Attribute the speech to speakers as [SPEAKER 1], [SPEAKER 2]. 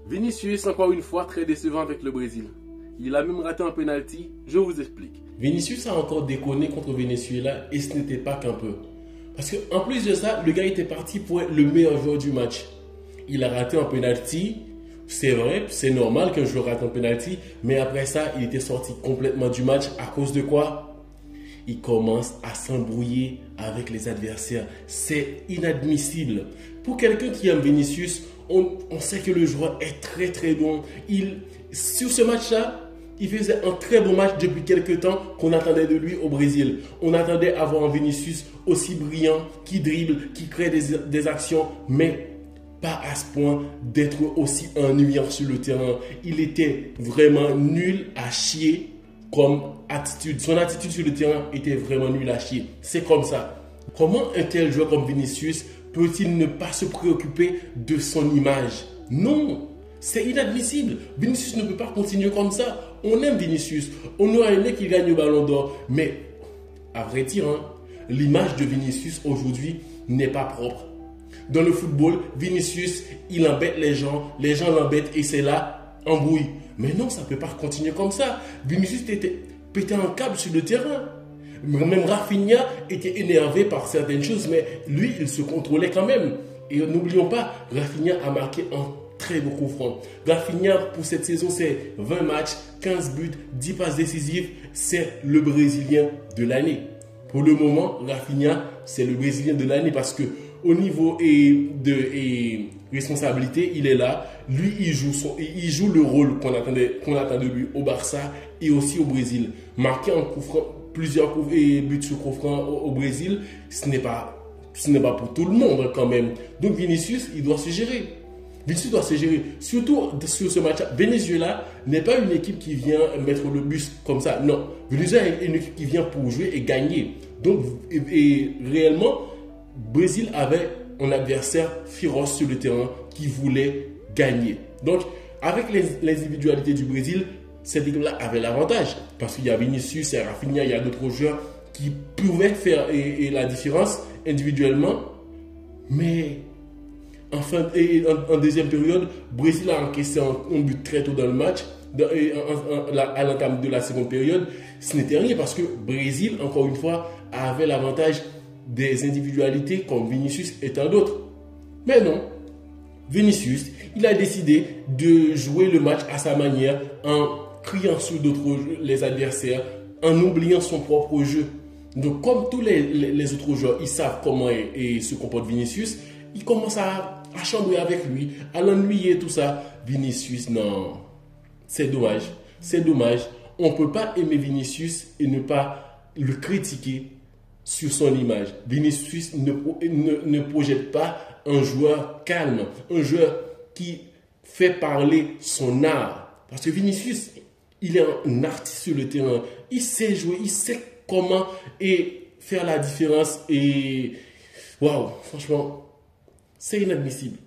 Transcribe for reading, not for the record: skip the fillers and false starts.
[SPEAKER 1] Vinicius, encore une fois, très décevant avec le Brésil. Il a même raté un penalty, je vous explique.
[SPEAKER 2] Vinicius a encore déconné contre Venezuela et ce n'était pas qu'un peu. Parce qu'en plus de ça, le gars était parti pour être le meilleur joueur du match. Il a raté un penalty, c'est vrai, c'est normal qu'un joueur rate un penalty, mais après ça, il était sorti complètement du match à cause de quoi? Il commence à s'embrouiller avec les adversaires. C'est inadmissible. Pour quelqu'un qui aime Vinicius, on sait que le joueur est très très bon. Sur ce match-là, il faisait un très bon match depuis quelques temps qu'on attendait de lui au Brésil. On attendait avoir un Vinicius aussi brillant, qui dribble, qui crée des actions, mais pas à ce point d'être aussi ennuyant sur le terrain. Il était vraiment nul à chier comme attitude. Son attitude sur le terrain était vraiment nulle à chier. C'est comme ça. Comment un tel joueur comme Vinicius peut-il ne pas se préoccuper de son image? Non, c'est inadmissible. Vinicius ne peut pas continuer comme ça. On aime Vinicius. On aurait aimé qu'il gagne le Ballon d'Or. Mais, à vrai dire, l'image de Vinicius aujourd'hui n'est pas propre. Dans le football, Vinicius, il embête les gens l'embêtent et c'est là, embrouille. Mais non, ça ne peut pas continuer comme ça. Vinicius pétait un câble sur le terrain. Même Rafinha était énervé par certaines choses, mais lui, il se contrôlait quand même. Et n'oublions pas, Rafinha a marqué un très beau coup franc. Rafinha, pour cette saison, c'est 20 matchs, 15 buts, 10 passes décisives. C'est le Brésilien de l'année. Pour le moment, Rafinha, c'est le Brésilien de l'année parce que au niveau de responsabilité, il est là. Lui, il joue le rôle qu'on attend de lui au Barça et aussi au Brésil. Marquer un coup franc, plusieurs buts sur coup franc au Brésil, ce n'est pas pour tout le monde quand même. Donc Vinicius, il doit se gérer. Vinicius doit se gérer. Surtout sur ce match. Venezuela n'est pas une équipe qui vient mettre le bus comme ça. Non. Venezuela est une équipe qui vient pour jouer et gagner. Donc, réellement, Brésil avait un adversaire féroce sur le terrain qui voulait gagner. Donc, avec les individualités du Brésil, cette équipe-là avait l'avantage. Parce qu'il y a Vinicius, il y a Rafinha, il y a d'autres joueurs qui pouvaient faire la différence individuellement. Mais en deuxième période, Brésil a encaissé un but très tôt dans le match. À l'entame de la seconde période, ce n'était rien parce que Brésil, encore une fois, avait l'avantage des individualités comme Vinicius et tant d'autres. Mais non, Vinicius, il a décidé de jouer le match à sa manière en criant sur les adversaires, en oubliant son propre jeu. Donc comme tous les autres joueurs, ils savent comment se comporte Vinicius, ils commencent à chambrer avec lui, à l'ennuyer, tout ça. Vinicius, non, c'est dommage, c'est dommage. On ne peut pas aimer Vinicius et ne pas le critiquer sur son image. Vinicius ne projette pas un joueur calme, un joueur qui fait parler son art. Parce que Vinicius, il est un artiste sur le terrain. Il sait jouer, il sait comment faire la différence. Et waouh, franchement, c'est inadmissible.